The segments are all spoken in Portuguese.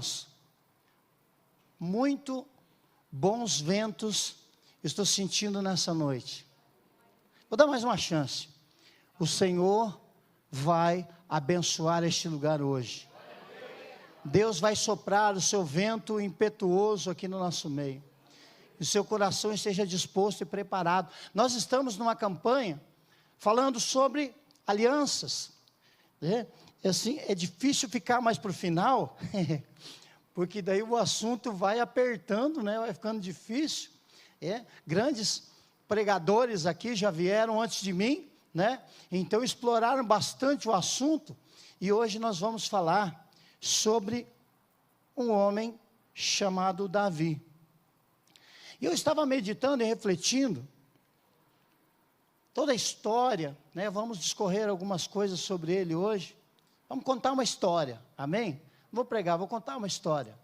irmãos, muito bons ventos estou sentindo nessa noite. Vou dar mais uma chance. O Senhor vai abençoar este lugar hoje. Deus vai soprar o seu vento impetuoso aqui no nosso meio. Que o seu coração esteja disposto e preparado. Nós estamos numa campanha falando sobre alianças. Assim, é difícil ficar mais para o final, porque daí o assunto vai apertando, né? Vai ficando difícil. Grandes pregadores aqui já vieram antes de mim, né? Então exploraram bastante o assunto, e hoje nós vamos falar sobre um homem chamado Davi. E eu estava meditando e refletindo toda a história, né? Vamos discorrer algumas coisas sobre ele hoje. Vamos contar uma história, amém? Não vou pregar, vou contar uma história.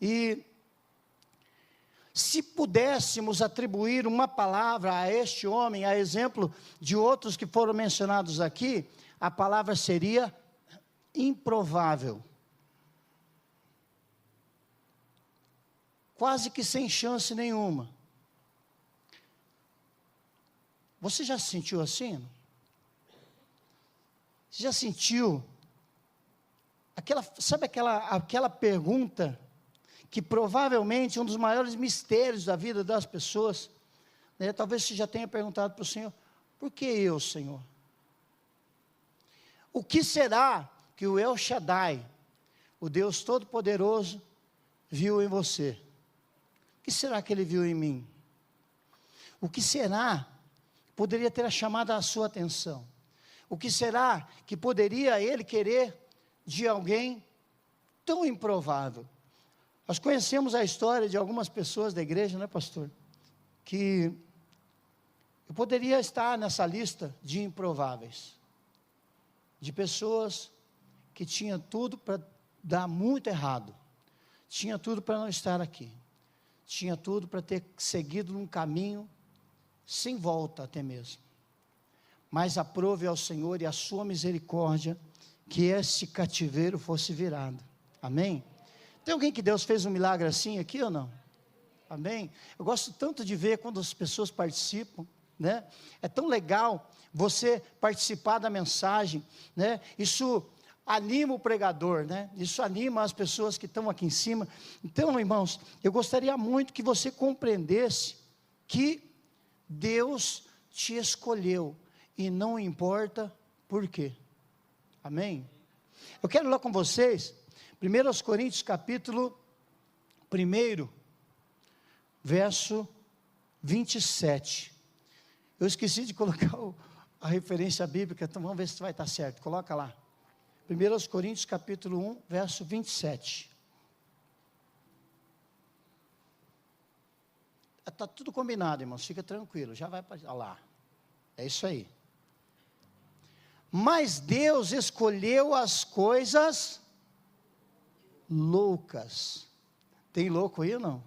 E se pudéssemos atribuir uma palavra a este homem, a exemplo de outros que foram mencionados aqui, a palavra seria improvável. Quase que sem chance nenhuma. Você já se sentiu assim? Você já sentiu sabe aquela pergunta que provavelmente é um dos maiores mistérios da vida das pessoas, né? Talvez você já tenha perguntado para o Senhor: por que eu, Senhor? O que será que o El Shaddai, o Deus Todo-Poderoso, viu em você? O que será que Ele viu em mim? O que será que poderia ter chamado a sua atenção? O que será que poderia Ele querer de alguém tão improvável? Nós conhecemos a história de algumas pessoas da igreja, né, pastor? Que eu poderia estar nessa lista de improváveis. De pessoas que tinham tudo para dar muito errado. Tinha tudo para não estar aqui. Tinha tudo para ter seguido num caminho sem volta até mesmo. Mas aprove ao Senhor e a sua misericórdia que esse cativeiro fosse virado. Amém? Tem alguém que Deus fez um milagre assim aqui ou não? Amém? Eu gosto tanto de ver quando as pessoas participam, né? É tão legal você participar da mensagem, né? Isso anima o pregador, né? Isso anima as pessoas que estão aqui em cima. Então, irmãos, eu gostaria muito que você compreendesse que Deus te escolheu, e não importa por quê. Amém? Eu quero ler com vocês 1 Coríntios capítulo 1, verso 27. Eu esqueci de colocar a referência bíblica, então vamos ver se vai estar certo. Coloca lá. 1 Coríntios capítulo 1, verso 27. Está tudo combinado, irmãos, fica tranquilo, já vai para lá. É isso aí. Mas Deus escolheu as coisas loucas. Tem louco aí ou não?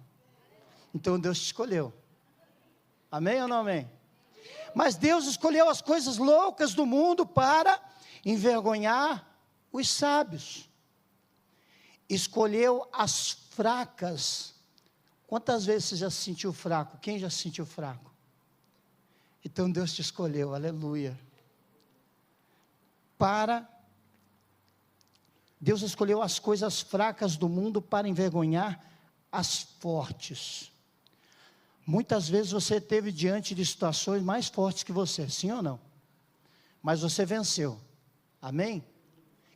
Então Deus te escolheu. Amém ou não amém? Mas Deus escolheu as coisas loucas do mundo para envergonhar os sábios. Escolheu as fracas. Quantas vezes você já se sentiu fraco? Quem já se sentiu fraco? Então Deus te escolheu, aleluia. Deus escolheu as coisas fracas do mundo para envergonhar as fortes. Muitas vezes você esteve diante de situações mais fortes que você, sim ou não? Mas você venceu, amém?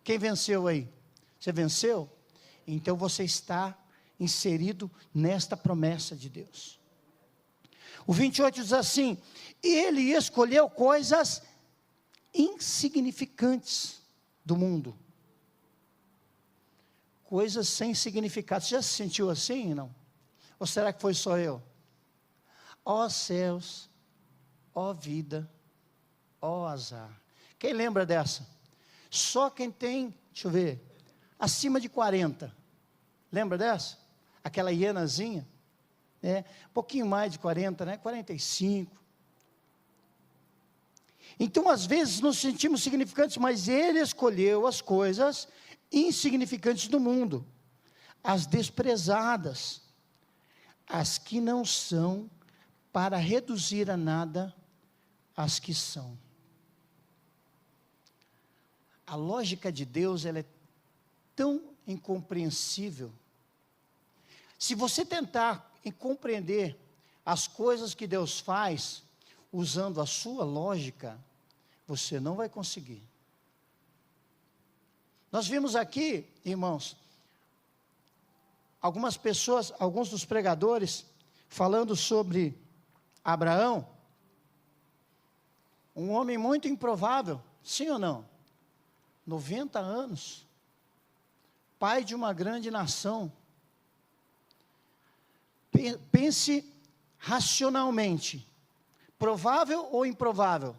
Quem venceu aí? Você venceu? Então você está inserido nesta promessa de Deus. O 28 diz assim: e Ele escolheu coisas insignificantes do mundo. Coisas sem significado. Você já se sentiu assim, não? Ou será que foi só eu? Ó céus, ó vida, ó azar. Quem lembra dessa? Só quem tem, deixa eu ver, acima de 40. Lembra dessa? Aquela hienazinha, né? Um pouquinho mais de 40, né? 45. Então, às vezes, nos sentimos significantes, mas Ele escolheu as coisas insignificantes do mundo. as desprezadas, as que não são, para reduzir a nada as que são. A lógica de Deus, ela é tão incompreensível. Se você tentar compreender as coisas que Deus faz, usando a sua lógica, você não vai conseguir. Nós vimos aqui, irmãos, algumas pessoas, alguns dos pregadores, falando sobre Abraão, um homem muito improvável, sim ou não? 90 anos, pai de uma grande nação. Pense racionalmente, provável ou improvável?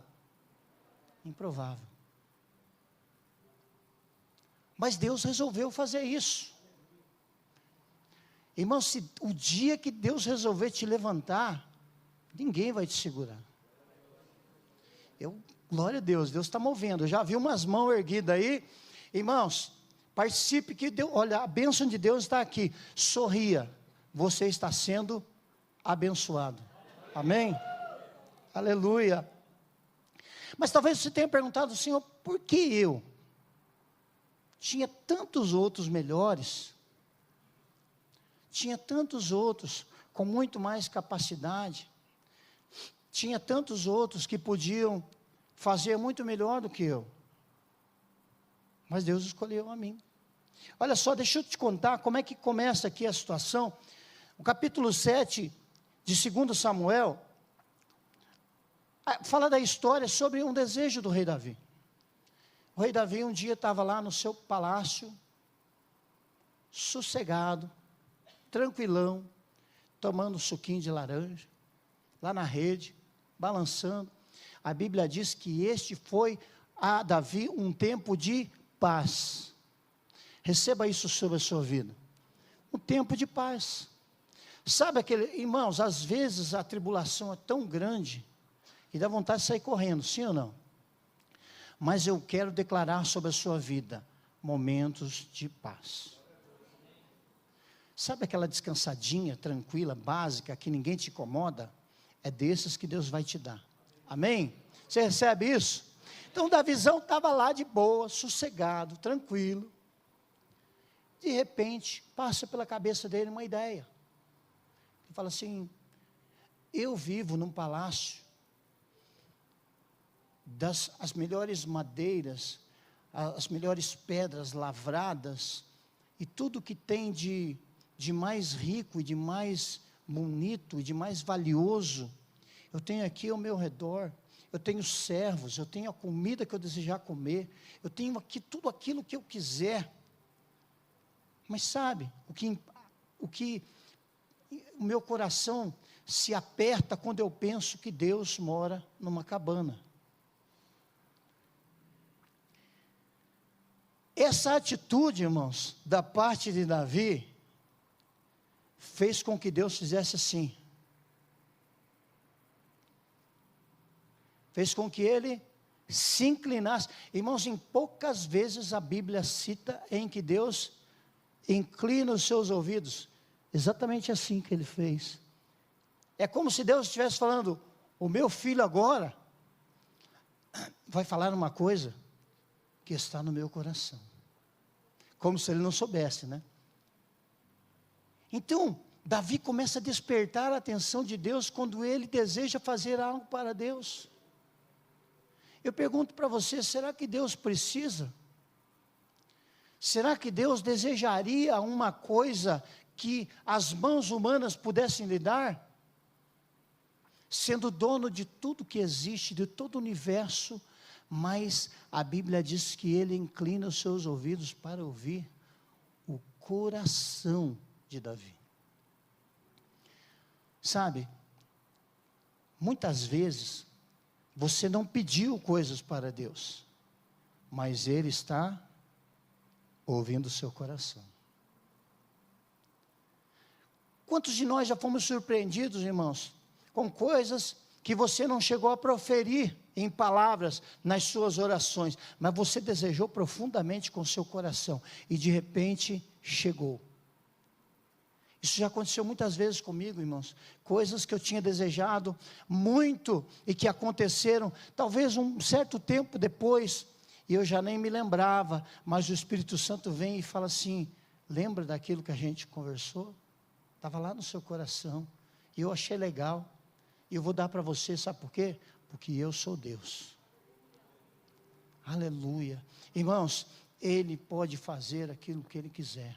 Improvável. Mas Deus resolveu fazer isso. Irmão, se o dia que Deus resolver te levantar, ninguém vai te segurar. Glória a Deus, Deus está movendo. Eu já vi umas mãos erguidas aí. Irmãos, participe que Deus, olha, a bênção de Deus está aqui. Sorria, você está sendo abençoado. Amém? Aleluia. Mas talvez você tenha perguntado, Senhor, por que eu? Tinha tantos outros melhores. Tinha tantos outros com muito mais capacidade. Tinha tantos outros que podiam fazer muito melhor do que eu. Mas Deus escolheu a mim. Olha só, deixa eu te contar como é que começa aqui a situação. O capítulo 7 de 2 Samuel fala da história sobre um desejo do rei Davi. O rei Davi um dia estava lá no seu palácio, sossegado, tranquilão, tomando um suquinho de laranja, lá na rede, balançando. A Bíblia diz que este foi a Davi um tempo de paz. Receba isso sobre a sua vida. Um tempo de paz. Sabe irmãos, às vezes a tribulação é tão grande que dá vontade de sair correndo, sim ou não? Mas eu quero declarar sobre a sua vida momentos de paz. Sabe aquela descansadinha, tranquila, básica, que ninguém te incomoda? É desses que Deus vai te dar. Amém? Você recebe isso? Então, Davizão estava lá de boa, sossegado, tranquilo. De repente, passa pela cabeça dele uma ideia. Ele fala assim, eu vivo num palácio, as melhores madeiras, as melhores pedras lavradas, e tudo que tem de mais rico, e de mais bonito, e de mais valioso, eu tenho aqui ao meu redor. Eu tenho servos, eu tenho a comida que eu desejar comer, eu tenho aqui tudo aquilo que eu quiser. Mas sabe, o meu coração se aperta quando eu penso que Deus mora numa cabana. Essa atitude, irmãos, da parte de Davi, fez com que Deus fizesse assim. Fez com que ele se inclinasse. Irmãos, em poucas vezes a Bíblia cita em que Deus inclina os seus ouvidos. Exatamente assim que ele fez. É como se Deus estivesse falando, o meu filho agora vai falar uma coisa que está no meu coração. Como se ele não soubesse, né? Então, Davi começa a despertar a atenção de Deus quando ele deseja fazer algo para Deus. Eu pergunto para você, será que Deus precisa? Será que Deus desejaria uma coisa que as mãos humanas pudessem lhe dar? Sendo dono de tudo que existe, de todo o universo, mas a Bíblia diz que Ele inclina os seus ouvidos para ouvir o coração de Davi. Sabe, muitas vezes, você não pediu coisas para Deus, mas Ele está ouvindo o seu coração. Quantos de nós já fomos surpreendidos, irmãos, com coisas que você não chegou a proferir em palavras nas suas orações, mas você desejou profundamente com o seu coração, e de repente chegou. Isso já aconteceu muitas vezes comigo, irmãos. Coisas que eu tinha desejado muito e que aconteceram, talvez um certo tempo depois, e eu já nem me lembrava, mas o Espírito Santo vem e fala assim: lembra daquilo que a gente conversou? Estava lá no seu coração, e eu achei legal, e eu vou dar para você, sabe por quê? Porque eu sou Deus. Aleluia. Irmãos, Ele pode fazer aquilo que Ele quiser.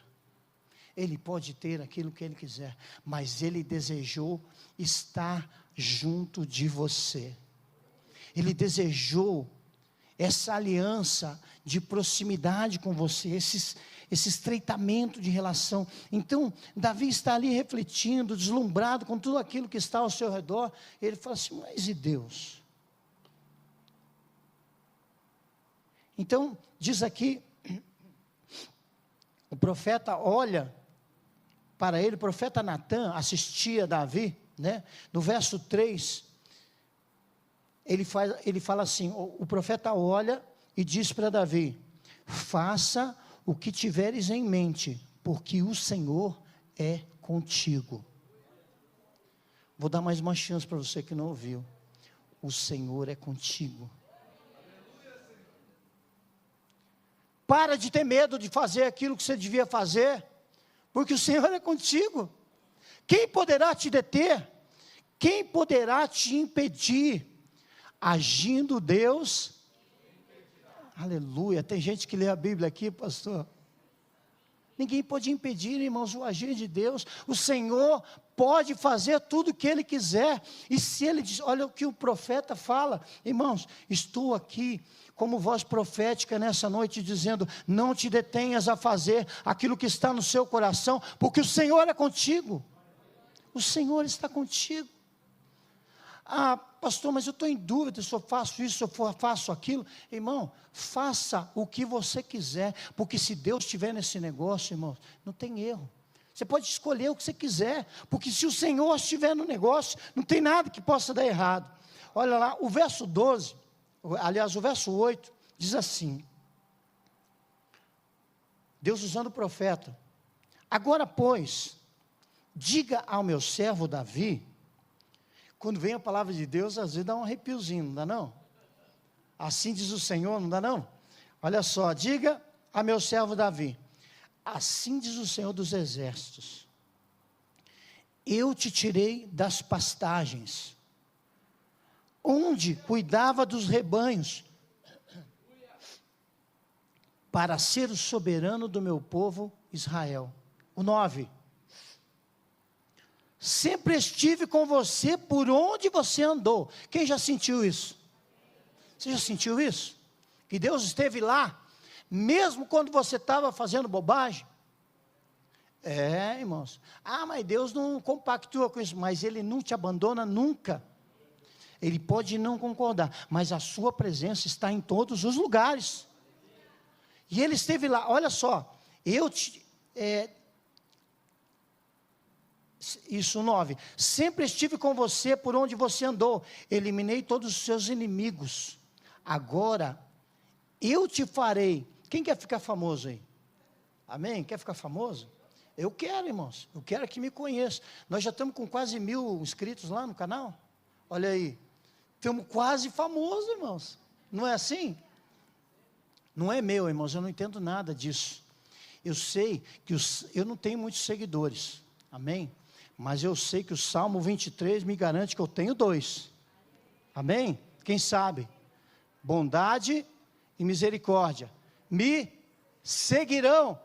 Ele pode ter aquilo que Ele quiser, mas Ele desejou estar junto de você. Ele desejou essa aliança de proximidade com você, esse estreitamento de relação. Então, Davi está ali refletindo, deslumbrado com tudo aquilo que está ao seu redor. Ele fala assim: mas e Deus? Então, diz aqui, o profeta olha para ele, o profeta Natã assistia Davi, né? No verso 3, ele fala assim, o profeta olha e diz para Davi: faça o que tiveres em mente, porque o Senhor é contigo. Vou dar mais uma chance para você que não ouviu. O Senhor é contigo. Para de ter medo de fazer aquilo que você devia fazer, porque o Senhor é contigo. Quem poderá te deter? Quem poderá te impedir? Agindo Deus. Aleluia. Tem gente que lê a Bíblia aqui, pastor. Ninguém pode impedir, irmãos, o agir de Deus. O Senhor pode fazer tudo o que Ele quiser. E se Ele diz, olha o que o profeta fala, irmãos, estou aqui como voz profética nessa noite, dizendo: não te detenhas a fazer aquilo que está no seu coração, porque o Senhor é contigo. O Senhor está contigo. Ah, pastor, mas eu estou em dúvida se eu faço isso, se eu faço aquilo. Irmão, faça o que você quiser, porque se Deus estiver nesse negócio, irmão, não tem erro. Você pode escolher o que você quiser, porque se o Senhor estiver no negócio, não tem nada que possa dar errado. Olha lá, o verso 12, aliás, o verso 8, diz assim, Deus usando o profeta: agora, pois, diga ao meu servo Davi. Quando vem a palavra de Deus, às vezes dá um arrepiozinho, não dá não? Assim diz o Senhor, não dá não? Olha só, diga a meu servo Davi: assim diz o Senhor dos exércitos, eu te tirei das pastagens, onde cuidava dos rebanhos, para ser o soberano do meu povo Israel. O 9, sempre estive com você por onde você andou. Quem já sentiu isso? Você já sentiu isso? Que Deus esteve lá, mesmo quando você estava fazendo bobagem? É, irmãos. Ah, mas Deus não compactua com isso. Mas Ele não te abandona nunca. Ele pode não concordar, mas a sua presença está em todos os lugares. E Ele esteve lá. Olha só, isso 9, sempre estive com você por onde você andou, eliminei todos os seus inimigos, agora eu te farei. Quem quer ficar famoso aí? Amém? Quer ficar famoso? Eu quero, irmãos, eu quero que me conheça. Nós já estamos com quase 1000 inscritos lá no canal, olha aí, estamos quase famosos, irmãos, não é assim? Não é meu, irmãos, eu não entendo nada disso. Eu sei que eu não tenho muitos seguidores, amém? Mas eu sei que o Salmo 23 me garante que eu tenho 2. Amém? Quem sabe? Bondade e misericórdia me seguirão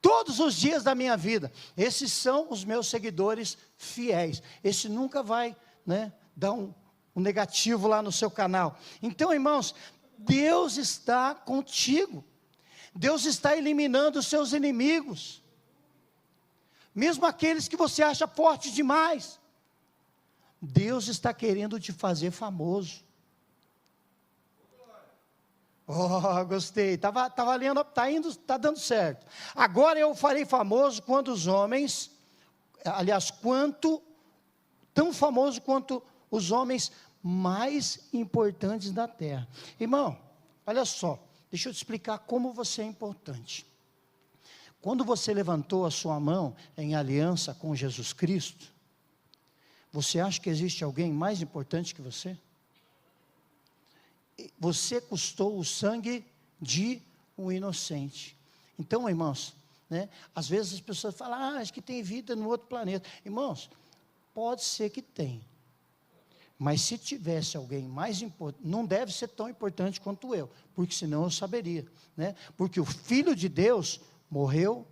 todos os dias da minha vida. Esses são os meus seguidores fiéis. Esse nunca vai, né, dar um negativo lá no seu canal. Então, irmãos, Deus está contigo. Deus está eliminando os seus inimigos. Mesmo aqueles que você acha forte demais, Deus está querendo te fazer famoso. Oh, gostei, estava lendo, está dando certo. Agora eu farei famoso quando os homens, aliás, tão famoso quanto os homens mais importantes da terra. Irmão, olha só, deixa eu te explicar como você é importante. Quando você levantou a sua mão em aliança com Jesus Cristo, você acha que existe alguém mais importante que você? Você custou o sangue de um inocente. Então, irmãos, né, às vezes as pessoas falam, acho que tem vida no outro planeta. Irmãos, pode ser que tenha. Mas se tivesse alguém mais importante, não deve ser tão importante quanto eu, porque senão eu saberia, né? Porque o Filho de Deus morreu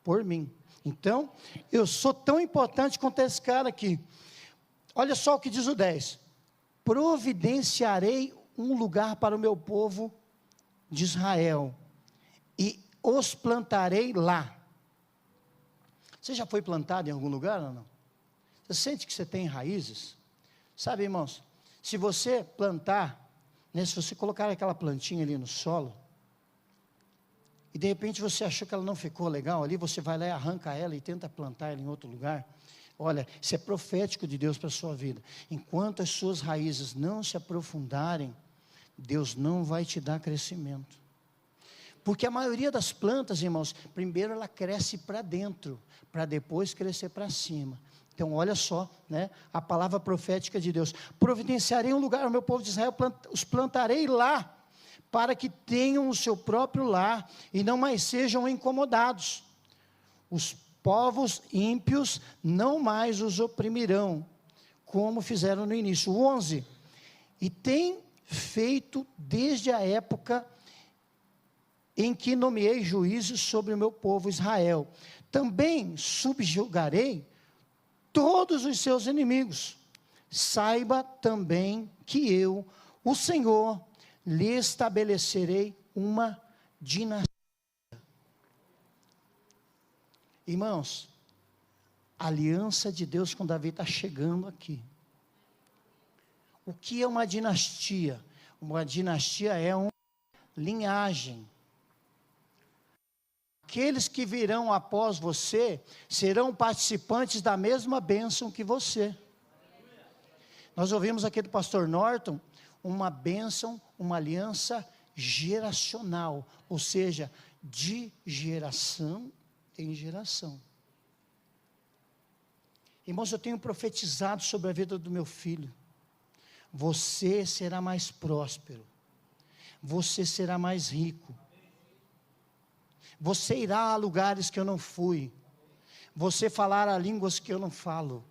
por mim. Então, eu sou tão importante quanto esse cara aqui. Olha só o que diz o 10. Providenciarei um lugar para o meu povo de Israel, e os plantarei lá. Você já foi plantado em algum lugar ou não? Você sente que você tem raízes? Sabe, irmãos, se você plantar, né, se você colocar aquela plantinha ali no solo, e de repente você achou que ela não ficou legal ali, você vai lá e arranca ela e tenta plantar ela em outro lugar. Olha, isso é profético de Deus para a sua vida. Enquanto as suas raízes não se aprofundarem, Deus não vai te dar crescimento. Porque a maioria das plantas, irmãos, primeiro ela cresce para dentro, para depois crescer para cima. Então, olha só, né, a palavra profética de Deus. Providenciarei um lugar ao meu povo de Israel, os plantarei lá, para que tenham o seu próprio lar, e não mais sejam incomodados. Os povos ímpios não mais os oprimirão, como fizeram no início. 11. E tem feito desde a época em que nomeei juízes sobre o meu povo Israel. Também subjugarei todos os seus inimigos. Saiba também que eu, o Senhor, lhe estabelecerei uma dinastia. Irmãos, a aliança de Deus com Davi está chegando aqui. O que é uma dinastia? Uma dinastia é uma linhagem. Aqueles que virão após você serão participantes da mesma bênção que você. Nós ouvimos aqui do pastor Norton uma bênção, uma aliança geracional, ou seja, de geração em geração. Irmãos, eu tenho profetizado sobre a vida do meu filho. Você será mais próspero, você será mais rico, você irá a lugares que eu não fui, você falará línguas que eu não falo.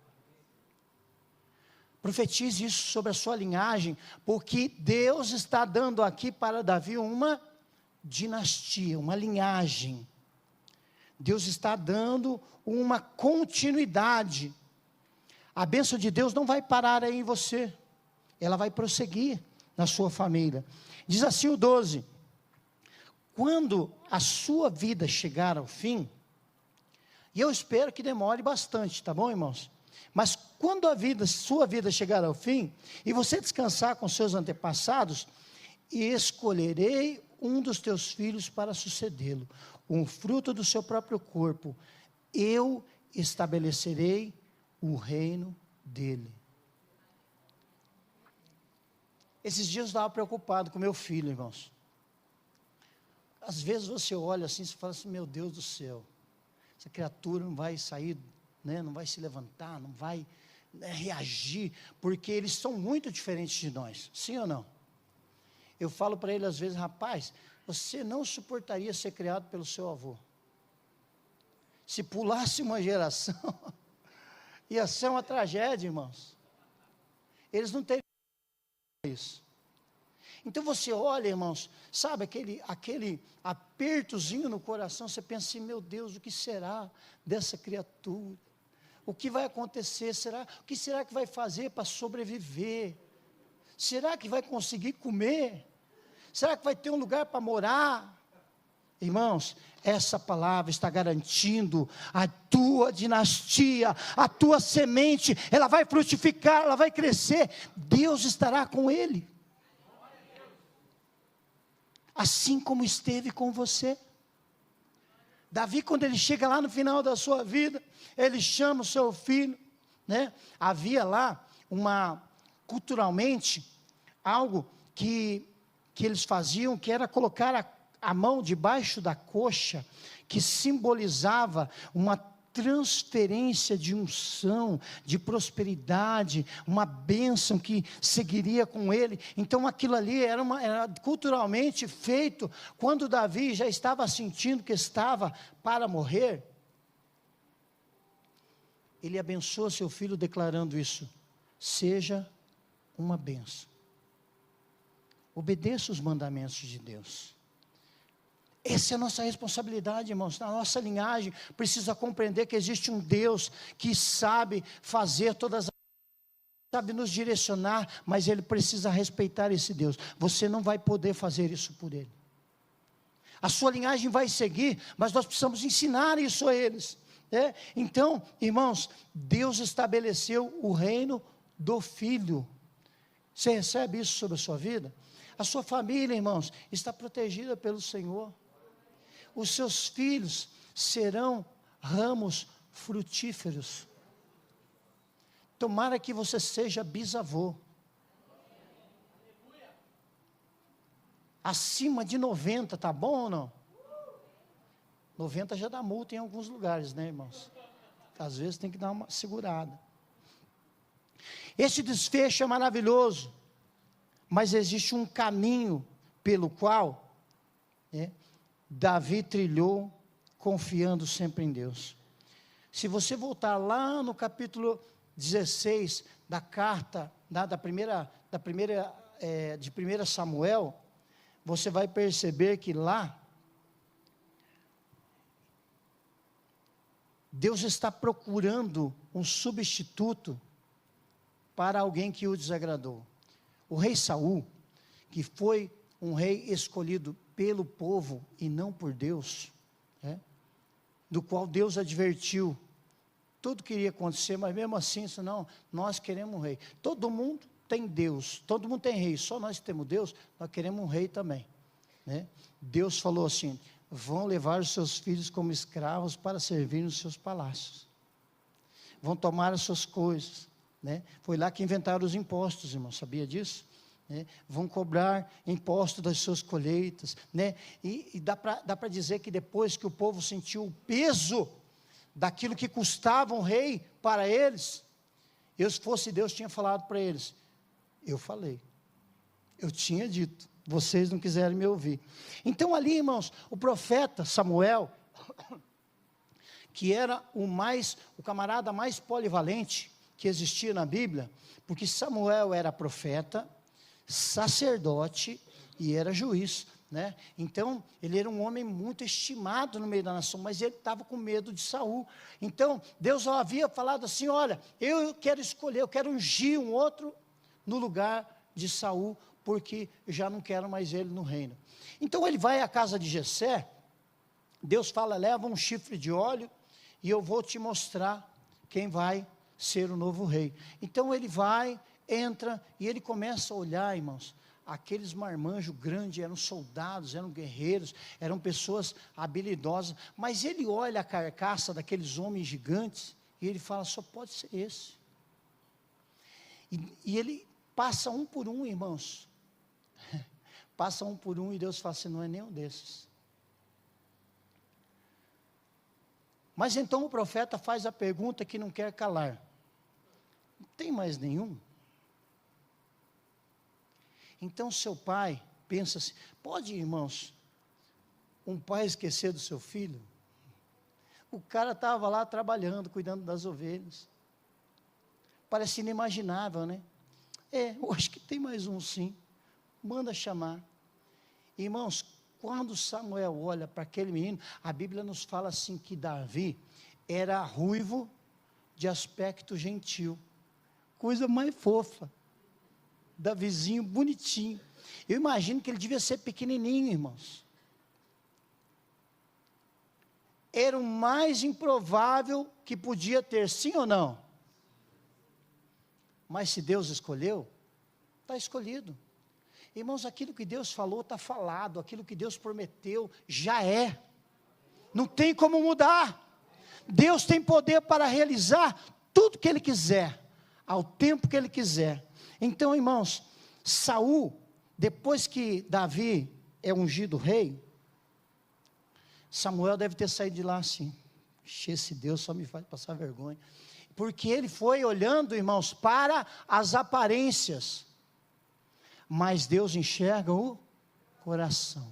Profetize isso sobre a sua linhagem, porque Deus está dando aqui para Davi uma dinastia, uma linhagem. Deus está dando uma continuidade. A bênção de Deus não vai parar aí em você, ela vai prosseguir na sua família. Diz assim o 12: quando a sua vida chegar ao fim, e eu espero que demore bastante, tá bom, irmãos? Mas quando sua vida chegar ao fim, e você descansar com seus antepassados, escolherei um dos teus filhos para sucedê-lo, um fruto do seu próprio corpo, eu estabelecerei o reino dele. Esses dias eu estava preocupado com meu filho, irmãos. Às vezes você olha assim e fala assim, meu Deus do céu, essa criatura não vai sair, né, não vai se levantar, não vai, né, reagir, porque eles são muito diferentes de nós, sim ou não? Eu falo para ele às vezes, rapaz, você não suportaria ser criado pelo seu avô. Se pulasse uma geração, ia ser uma tragédia, irmãos. Eles não teriam isso. Então você olha, irmãos, sabe aquele apertozinho no coração, você pensa assim, meu Deus, o que será dessa criatura? O que vai acontecer? O que será que vai fazer para sobreviver? Será que vai conseguir comer? Será que vai ter um lugar para morar? Irmãos, essa palavra está garantindo a tua dinastia, a tua semente, ela vai frutificar, ela vai crescer, Deus estará com ele. Assim como esteve com você. Davi, quando ele chega lá no final da sua vida, ele chama o seu filho, né? Havia lá culturalmente, algo que eles faziam, que era colocar a mão debaixo da coxa, que simbolizava uma transferência de unção, de prosperidade, uma bênção que seguiria com ele. Então aquilo ali era culturalmente feito, quando Davi já estava sentindo que estava para morrer, ele abençoa seu filho declarando isso: seja uma bênção. Obedeça os mandamentos de Deus. Essa é a nossa responsabilidade, irmãos. Na nossa linhagem, precisa compreender que existe um Deus que sabe fazer todas as coisas, sabe nos direcionar, mas Ele precisa respeitar esse Deus. Você não vai poder fazer isso por Ele. A sua linhagem vai seguir, mas nós precisamos ensinar isso a eles. Então, irmãos, Deus estabeleceu o reino do Filho. Você recebe isso sobre a sua vida? A sua família, irmãos, está protegida pelo Senhor. Os seus filhos serão ramos frutíferos. Tomara que você seja bisavô. Acima de 90, tá bom ou não? 90 já dá multa em alguns lugares, né, irmãos? Às vezes tem que dar uma segurada. Esse desfecho é maravilhoso, mas existe um caminho pelo qual Davi trilhou, confiando sempre em Deus. Se você voltar lá no capítulo 16 da carta, de 1 Samuel, você vai perceber que lá, Deus está procurando um substituto para alguém que o desagradou. O rei Saul, que foi um rei escolhido pelo povo e não por Deus, do qual Deus advertiu, tudo queria acontecer, mas mesmo assim, não, nós queremos um rei. Todo mundo tem Deus, todo mundo tem rei, só nós temos Deus, nós queremos um rei também. Deus falou assim: vão levar os seus filhos como escravos para servir nos seus palácios, vão tomar as suas coisas. Foi lá que inventaram os impostos, irmão, sabia disso? Vão cobrar imposto das suas colheitas, e dá para dizer que depois que o povo sentiu o peso daquilo que custava um rei para eles, eu, se fosse Deus, tinha falado para eles: eu falei, eu tinha dito, vocês não quiserem me ouvir. Então ali, irmãos, o profeta Samuel, que era o camarada mais polivalente que existia na Bíblia, porque Samuel era profeta, sacerdote e era juiz, Então, ele era um homem muito estimado no meio da nação, mas ele estava com medo de Saul. Então, Deus havia falado assim: olha, eu quero escolher, eu quero ungir um outro no lugar de Saul, porque eu já não quero mais ele no reino. Então, ele vai à casa de Jessé, Deus fala: leva um chifre de óleo, e eu vou te mostrar quem vai ser o novo rei. Então, ele vai, entra, e ele começa a olhar, irmãos, aqueles marmanjos grandes, eram soldados, eram guerreiros, eram pessoas habilidosas, mas ele olha a carcaça daqueles homens gigantes, e ele fala: só pode ser esse. E ele passa um por um, irmãos, passa um por um, e Deus fala assim: não é nenhum desses. Mas então o profeta faz a pergunta que não quer calar: não tem mais nenhum? Então seu pai pensa assim: pode, irmãos, um pai esquecer do seu filho? O cara estava lá trabalhando, cuidando das ovelhas. Parece inimaginável, né? Eu acho que tem mais um sim. Manda chamar. Irmãos, quando Samuel olha para aquele menino, a Bíblia nos fala assim que Davi era ruivo, de aspecto gentil. Coisa mais fofa. Davizinho bonitinho. Eu imagino que ele devia ser pequenininho, irmãos. Era o mais improvável que podia ter, sim ou não? Mas se Deus escolheu, está escolhido. Irmãos, aquilo que Deus falou está falado, aquilo que Deus prometeu já é. Não tem como mudar. Deus tem poder para realizar tudo que Ele quiser, ao tempo que Ele quiser. Então, irmãos, Saul, depois que Davi é ungido rei, Samuel deve ter saído de lá assim, esse Deus só me faz passar vergonha, porque ele foi olhando, irmãos, para as aparências, mas Deus enxerga o coração.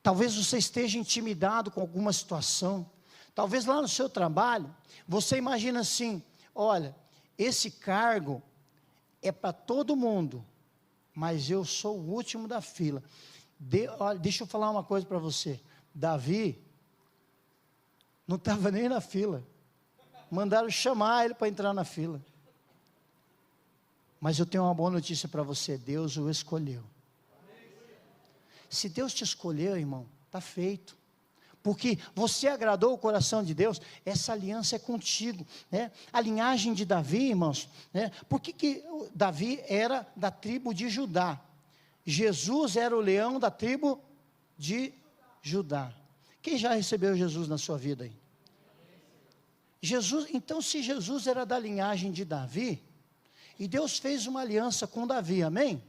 Talvez você esteja intimidado com alguma situação, talvez lá no seu trabalho, você imagina assim, olha, esse cargo é para todo mundo, mas eu sou o último da fila. Olha, deixa eu falar uma coisa para você, Davi não estava nem na fila, mandaram chamar ele para entrar na fila, mas eu tenho uma boa notícia para você, Deus o escolheu. Se Deus te escolheu, irmão, está feito, porque você agradou o coração de Deus, essa aliança é contigo, né? A linhagem de Davi, irmãos, né? Por que Davi era da tribo de Judá? Jesus era o leão da tribo de Judá. Quem já recebeu Jesus na sua vida aí? Jesus, então se Jesus era da linhagem de Davi, e Deus fez uma aliança com Davi, amém?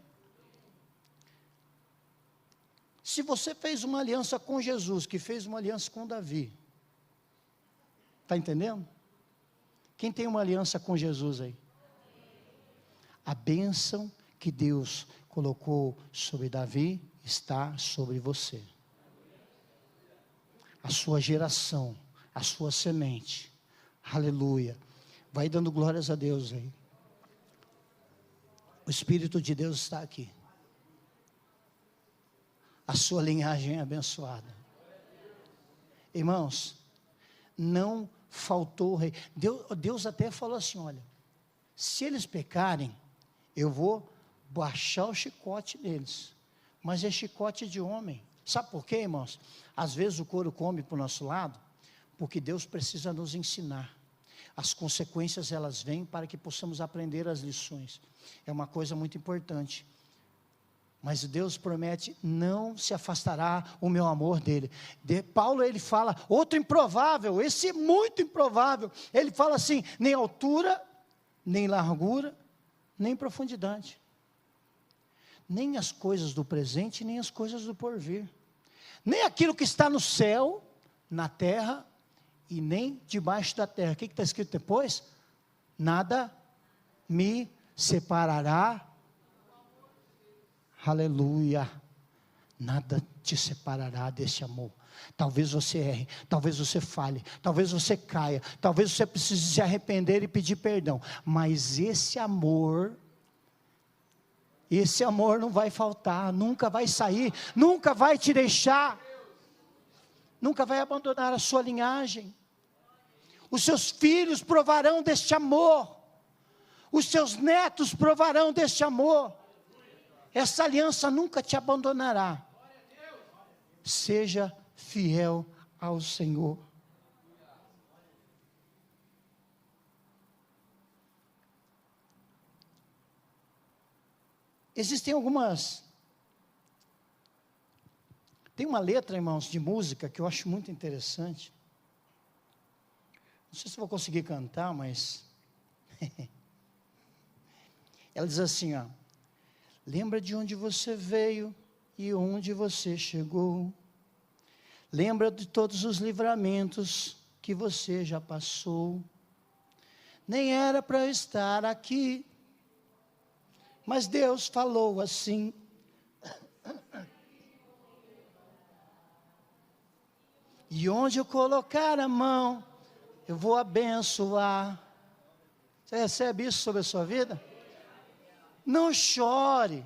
Se você fez uma aliança com Jesus, que fez uma aliança com Davi, está entendendo? Quem tem uma aliança com Jesus aí? A bênção que Deus colocou sobre Davi, está sobre você. A sua geração, a sua semente, aleluia, vai dando glórias a Deus aí. O Espírito de Deus está aqui. A sua linhagem é abençoada. Irmãos, não faltou rei. Deus até falou assim, olha, se eles pecarem, eu vou baixar o chicote neles, mas é chicote de homem. Sabe por quê, irmãos? Às vezes o couro come para o nosso lado, porque Deus precisa nos ensinar. As consequências elas vêm para que possamos aprender as lições. É uma coisa muito importante. Mas Deus promete, não se afastará o meu amor dele. Paulo ele fala, outro improvável, esse é muito improvável. Ele fala assim, nem altura, nem largura, nem profundidade. Nem as coisas do presente, nem as coisas do porvir. Nem aquilo que está no céu, na terra, e nem debaixo da terra. O que está escrito depois? Nada me separará. Aleluia. Nada te separará desse amor. Talvez você erre, talvez você falhe, talvez você caia, talvez você precise se arrepender e pedir perdão. Mas esse amor não vai faltar, nunca vai sair, nunca vai te deixar, nunca vai abandonar a sua linhagem. Os seus filhos provarão deste amor, os seus netos provarão deste amor. Essa aliança nunca te abandonará. Seja fiel ao Senhor. Existem tem uma letra, irmãos, de música que eu acho muito interessante. Não sei se vou conseguir cantar, mas ela diz assim, ó: lembra de onde você veio e onde você chegou. Lembra de todos os livramentos que você já passou. Nem era para eu estar aqui, mas Deus falou assim. E onde eu colocar a mão, eu vou abençoar. Você recebe isso sobre a sua vida? Não chore.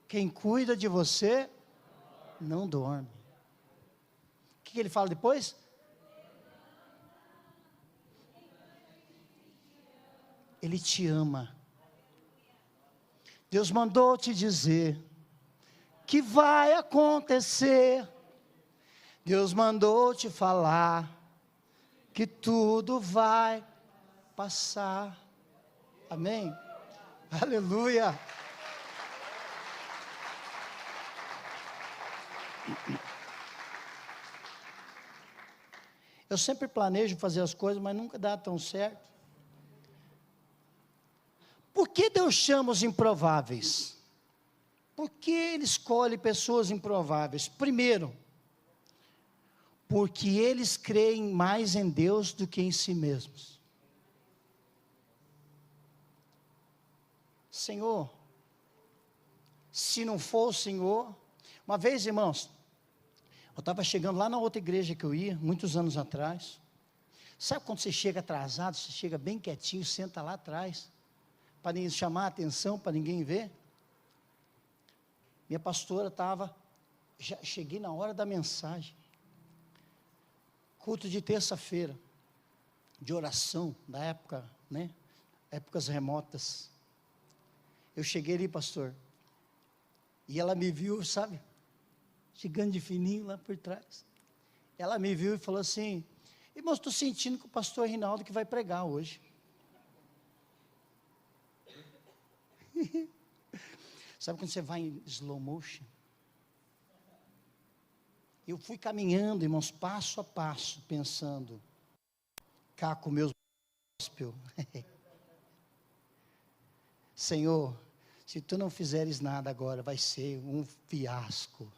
Quem cuida de você, não dorme. O que ele fala depois? Ele te ama. Deus mandou te dizer que vai acontecer. Deus mandou te falar que tudo vai passar. Amém? Aleluia. Eu sempre planejo fazer as coisas, mas nunca dá tão certo. Por que Deus chama os improváveis? Por que ele escolhe pessoas improváveis? Primeiro, porque eles creem mais em Deus do que em si mesmos. Senhor, se não for o Senhor, uma vez, irmãos, eu estava chegando lá na outra igreja que eu ia, muitos anos atrás. Sabe quando você chega atrasado, você chega bem quietinho, senta lá atrás, para chamar a atenção, para ninguém ver? Minha pastora estava, já cheguei na hora da mensagem, culto de terça-feira, de oração, da época, né, épocas remotas. Eu cheguei ali, pastor, e ela me viu, sabe, chegando de fininho lá por trás. Ela me viu e falou assim: irmão, estou sentindo que o pastor Rinaldo que vai pregar hoje. Sabe quando você vai em slow motion? Eu fui caminhando, irmãos, passo a passo, pensando, cá com meus gospel. Senhor, se tu não fizeres nada agora, vai ser um fiasco.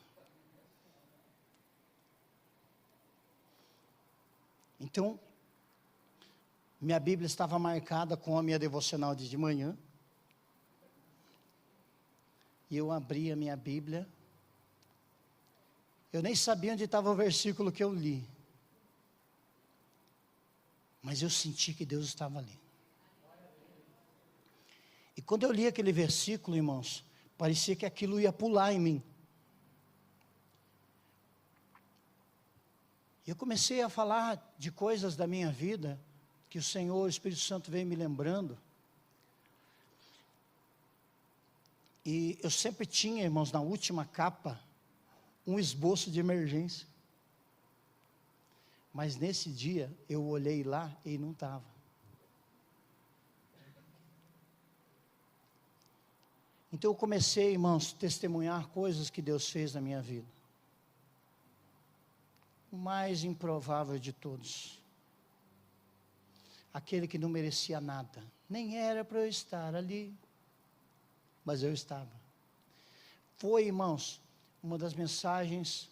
Então, minha Bíblia estava marcada com a minha devocional de manhã. E eu abri a minha Bíblia. Eu nem sabia onde estava o versículo que eu li. Mas eu senti que Deus estava ali. E quando eu li aquele versículo, irmãos, parecia que aquilo ia pular em mim. E eu comecei a falar de coisas da minha vida, que o Senhor, o Espírito Santo veio me lembrando. E eu sempre tinha, irmãos, na última capa, um esboço de emergência. Mas nesse dia, eu olhei lá e não estava. Então eu comecei, irmãos, a testemunhar coisas que Deus fez na minha vida. O mais improvável de todos. Aquele que não merecia nada. Nem era para eu estar ali. Mas eu estava. Foi, irmãos, uma das mensagens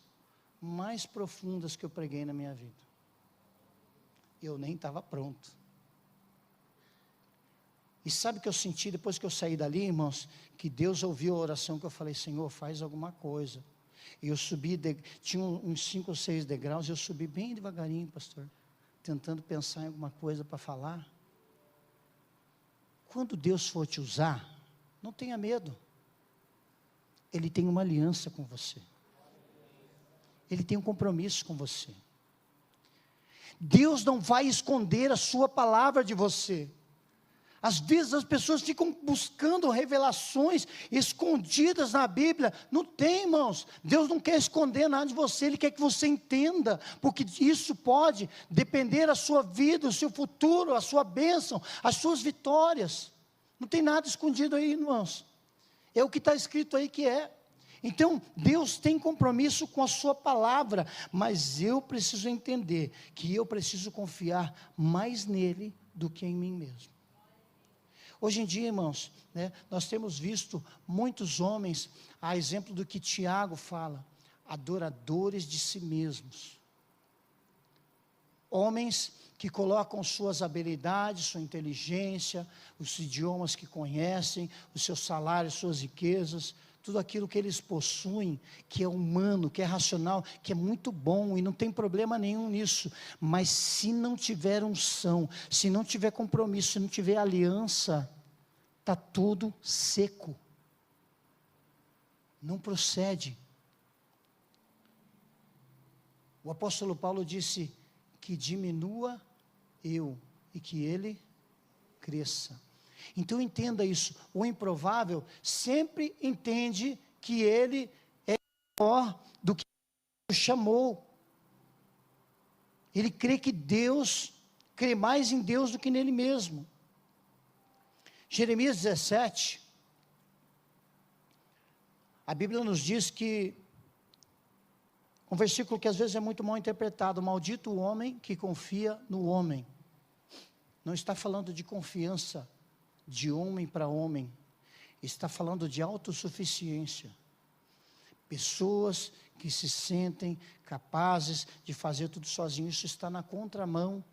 mais profundas que eu preguei na minha vida. Eu nem estava pronto. E sabe o que eu senti depois que eu saí dali, irmãos? Que Deus ouviu a oração que eu falei: Senhor, faz alguma coisa. E eu subi, tinha uns 5 ou 6 degraus, e eu subi bem devagarinho, pastor, tentando pensar em alguma coisa para falar. Quando Deus for te usar, não tenha medo. Ele tem uma aliança com você. Ele tem um compromisso com você. Deus não vai esconder a sua palavra de você. Às vezes as pessoas ficam buscando revelações escondidas na Bíblia. Não tem, irmãos. Deus não quer esconder nada de você. Ele quer que você entenda. Porque isso pode depender da sua vida, do seu futuro, a sua bênção, as suas vitórias. Não tem nada escondido aí, irmãos. É o que está escrito aí que é. Então, Deus tem compromisso com a sua palavra. Mas eu preciso entender que eu preciso confiar mais nele do que em mim mesmo. Hoje em dia, irmãos, né, nós temos visto muitos homens, a exemplo do que Tiago fala, adoradores de si mesmos. Homens que colocam suas habilidades, sua inteligência, os idiomas que conhecem, os seus salários, suas riquezas, tudo aquilo que eles possuem, que é humano, que é racional, que é muito bom e não tem problema nenhum nisso. Mas se não tiver unção, se não tiver compromisso, se não tiver aliança, está tudo seco. Não procede. O apóstolo Paulo disse que diminua eu e que ele cresça. Então entenda isso, o improvável sempre entende que ele é maior do que Deus chamou. Ele crê que Deus, crê mais em Deus do que nele mesmo. Jeremias 17, a Bíblia nos diz que, um versículo que às vezes é muito mal interpretado: maldito o homem que confia no homem. Não está falando de confiança de homem para homem. Está falando de autossuficiência. Pessoas que se sentem capazes de fazer tudo sozinho. Isso está na contramão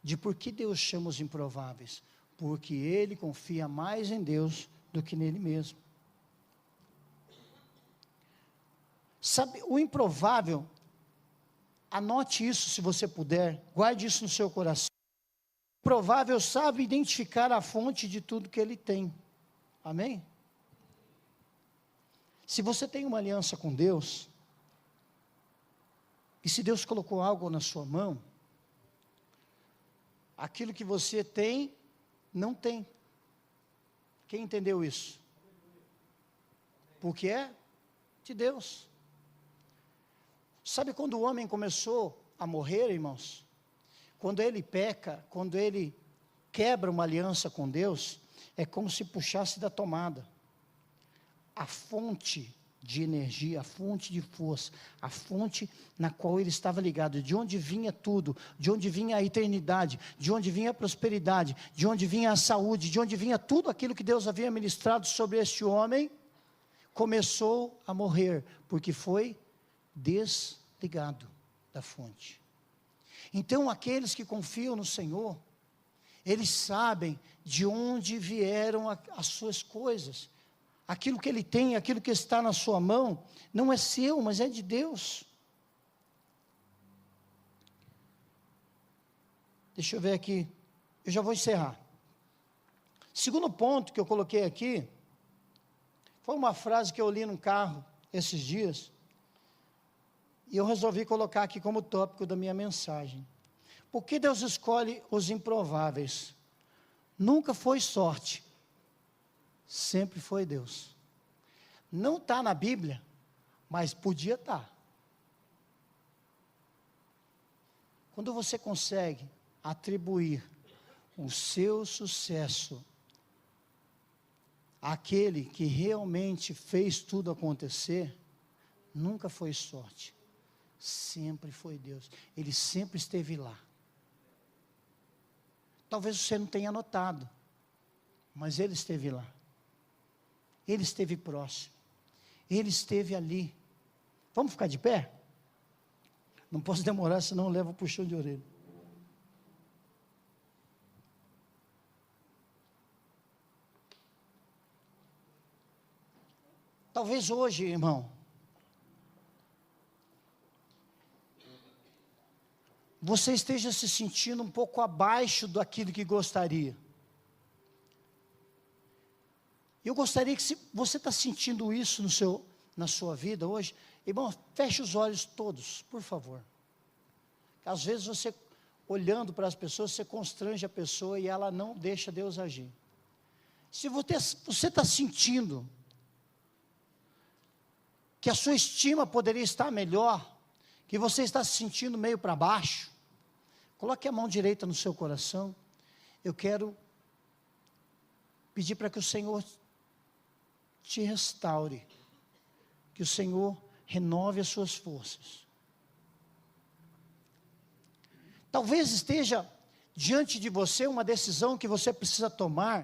de por que Deus chama os improváveis. Porque ele confia mais em Deus do que nele mesmo. Sabe, o improvável, anote isso se você puder, guarde isso no seu coração. O improvável sabe identificar a fonte de tudo que ele tem. Amém? Se você tem uma aliança com Deus, e se Deus colocou algo na sua mão, aquilo que você tem, não tem. Quem entendeu isso? Porque é de Deus. Sabe quando o homem começou a morrer, irmãos? Quando ele peca, quando ele quebra uma aliança com Deus, é como se puxasse da tomada. A fonte de energia, a fonte de força, a fonte na qual ele estava ligado, de onde vinha tudo, de onde vinha a eternidade, de onde vinha a prosperidade, de onde vinha a saúde, de onde vinha tudo aquilo que Deus havia ministrado sobre este homem, começou a morrer, porque foi desligado da fonte. Então, aqueles que confiam no Senhor, eles sabem de onde vieram as suas coisas. Aquilo que ele tem, aquilo que está na sua mão, não é seu, mas é de Deus. Deixa eu ver aqui, eu já vou encerrar. Segundo ponto que eu coloquei aqui, foi uma frase que eu li no carro esses dias, e eu resolvi colocar aqui como tópico da minha mensagem. Por que Deus escolhe os improváveis? Nunca foi sorte, sempre foi Deus. Não está na Bíblia, mas podia estar. Quando você consegue atribuir o seu sucesso àquele que realmente fez tudo acontecer, nunca foi sorte, sempre foi Deus. Ele sempre esteve lá. Talvez você não tenha notado, mas Ele esteve lá. Ele esteve próximo. Ele esteve ali. Vamos ficar de pé? Não posso demorar, senão eu levo o puxão de orelha. Talvez hoje, irmão, você esteja se sentindo um pouco abaixo daquilo que gostaria. Eu gostaria que, se você está sentindo isso na sua vida hoje, irmão, feche os olhos todos, por favor. Às vezes você, olhando para as pessoas, você constrange a pessoa e ela não deixa Deus agir. Se você está sentindo que a sua estima poderia estar melhor, que você está se sentindo meio para baixo, coloque a mão direita no seu coração. Eu quero pedir para que o Senhor te restaure, que o Senhor renove as suas forças. Talvez esteja diante de você uma decisão que você precisa tomar,